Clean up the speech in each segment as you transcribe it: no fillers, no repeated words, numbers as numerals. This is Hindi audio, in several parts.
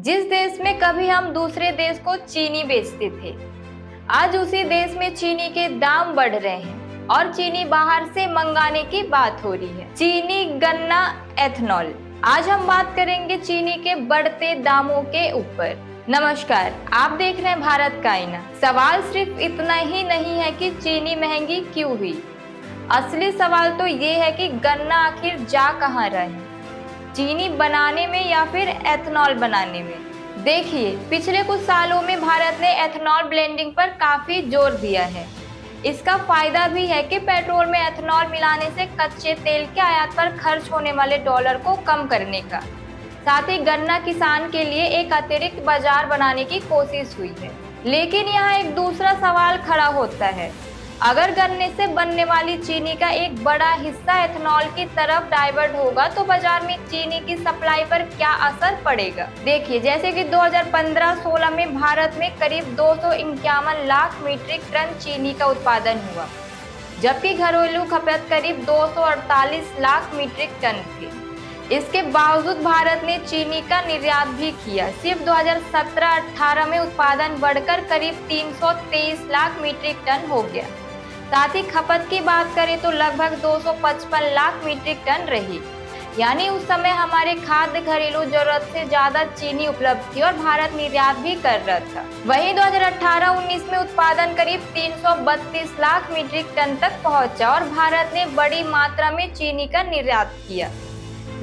जिस देश में कभी हम दूसरे देश को चीनी बेचते थे, आज उसी देश में चीनी के दाम बढ़ रहे हैं और चीनी बाहर से मंगाने की बात हो रही है। चीनी, गन्ना, एथेनॉल। आज हम बात करेंगे चीनी के बढ़ते दामों के ऊपर। नमस्कार, आप देख रहे हैं भारत का आईना। सवाल सिर्फ इतना ही नहीं है कि चीनी महंगी क्यों हुई। असली सवाल तो ये है कि गन्ना आखिर जा कहाँ रहा है, चीनी बनाने में या फिर एथेनॉल बनाने में। देखिए, पिछले कुछ सालों में भारत ने एथेनॉल ब्लेंडिंग पर काफी जोर दिया है। इसका फायदा भी है कि पेट्रोल में एथेनॉल मिलाने से कच्चे तेल के आयात पर खर्च होने वाले डॉलर को कम करने का, साथ ही गन्ना किसान के लिए एक अतिरिक्त बाजार बनाने की कोशिश हुई है। लेकिन यहाँ एक दूसरा सवाल खड़ा होता है, अगर गन्ने से बनने वाली चीनी का एक बड़ा हिस्सा एथेनॉल की तरफ डाइवर्ट होगा तो बाजार में चीनी की सप्लाई पर क्या असर पड़ेगा। देखिए, जैसे कि 2015-16 में भारत में करीब 251 लाख मीट्रिक टन चीनी का उत्पादन हुआ, जबकि घरेलू खपत करीब 248 लाख मीट्रिक टन थी। इसके बावजूद भारत ने चीनी का निर्यात भी किया। सिर्फ 2017-18 में उत्पादन बढ़कर करीब 323 लाख मीट्रिक टन हो गया। साथ ही खपत की बात करें तो लगभग 255 लाख मीट्रिक टन रही। यानी उस समय हमारे खाद्य घरेलू जरूरत से ज्यादा चीनी उपलब्ध थी और भारत निर्यात भी कर रहा था। वहीं 2018-19 में उत्पादन करीब 332 लाख मीट्रिक टन तक पहुंचा और भारत ने बड़ी मात्रा में चीनी का निर्यात किया।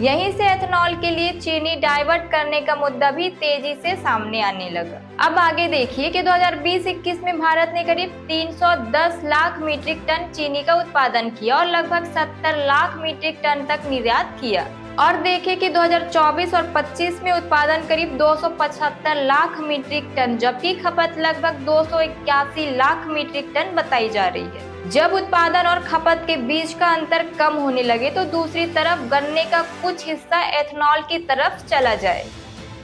यहीं से एथेनॉल के लिए चीनी डाइवर्ट करने का मुद्दा भी तेजी से सामने आने लगा। अब आगे देखिए कि 2020-21 में भारत ने करीब 310 लाख मीट्रिक टन चीनी का उत्पादन किया और लगभग 70 लाख मीट्रिक टन तक निर्यात किया। और देखें कि 2024 और 25 में उत्पादन करीब 275 लाख मीट्रिक टन, जबकि खपत लगभग 281 लाख मीट्रिक टन बताई जा रही है। जब उत्पादन और खपत के बीच का अंतर कम होने लगे तो दूसरी तरफ गन्ने का कुछ हिस्सा एथेनॉल की तरफ चला जाए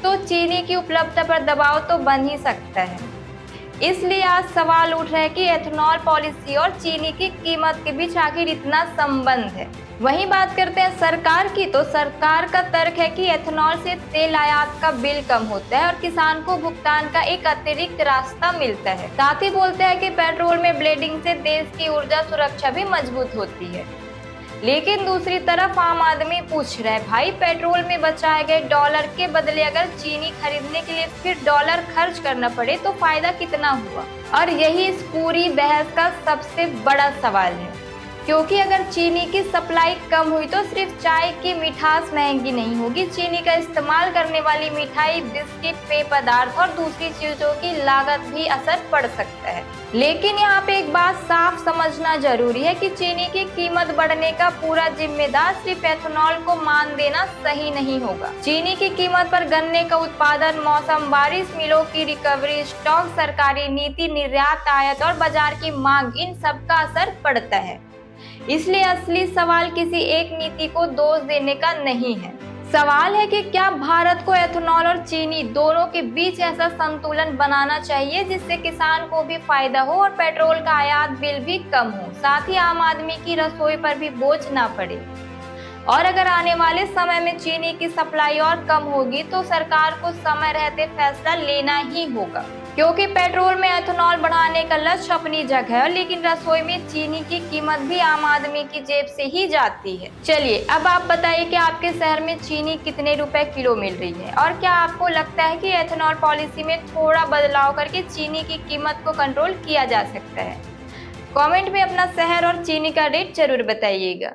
तो चीनी की उपलब्धता पर दबाव तो बन ही सकता है। इसलिए आज सवाल उठ रहा है कि एथेनॉल पॉलिसी और चीनी की कीमत के बीच आखिर इतना संबंध है। वहीं बात करते हैं सरकार की, तो सरकार का तर्क है कि एथेनॉल से तेल आयात का बिल कम होता है और किसान को भुगतान का एक अतिरिक्त रास्ता मिलता है। साथ ही बोलते हैं कि पेट्रोल में ब्लेंडिंग से देश की ऊर्जा सुरक्षा भी मजबूत होती है। लेकिन दूसरी तरफ आम आदमी पूछ रहा है, भाई पेट्रोल में बचाए गए डॉलर के बदले अगर चीनी खरीदने के लिए फिर डॉलर खर्च करना पड़े तो फायदा कितना हुआ। और यही इस पूरी बहस का सबसे बड़ा सवाल है, क्योंकि अगर चीनी की सप्लाई कम हुई तो सिर्फ चाय की मिठास महंगी नहीं होगी, चीनी का इस्तेमाल करने वाली मिठाई, बिस्किट, पेय पदार्थ और दूसरी चीजों की लागत भी असर पड़ सकता है। लेकिन यहाँ पे एक बात साफ समझना जरूरी है कि चीनी की कीमत बढ़ने का पूरा जिम्मेदार सिर्फ एथेनॉल को मान देना सही नहीं होगा। चीनी की कीमत पर गन्ने का उत्पादन, मौसम, बारिश, मिलों की रिकवरी, स्टॉक, सरकारी नीति, निर्यात, आयात और बाजार की मांग, इन सब का असर पड़ता है। इसलिए असली सवाल किसी एक नीति को दोष देने का नहीं है। सवाल है कि क्या भारत को एथेनॉल और चीनी दोनों के बीच ऐसा संतुलन बनाना चाहिए जिससे किसान को भी फायदा हो और पेट्रोल का आयात बिल भी कम हो, साथ ही आम आदमी की रसोई पर भी बोझ ना पड़े। और अगर आने वाले समय में चीनी की सप्लाई और कम होगी तो सरकार को समय रहते फैसला लेना ही होगा, क्योंकि पेट्रोल में एथेनॉल बढ़ाने का लक्ष्य अपनी जगह है, लेकिन रसोई में चीनी की कीमत भी आम आदमी की जेब से ही जाती है। चलिए, अब आप बताइए कि आपके शहर में चीनी कितने रुपए किलो मिल रही है और क्या आपको लगता है कि एथेनॉल पॉलिसी में थोड़ा बदलाव करके चीनी की कीमत को कंट्रोल किया जा सकता है। कमेंट में अपना शहर और चीनी का रेट जरूर बताइएगा।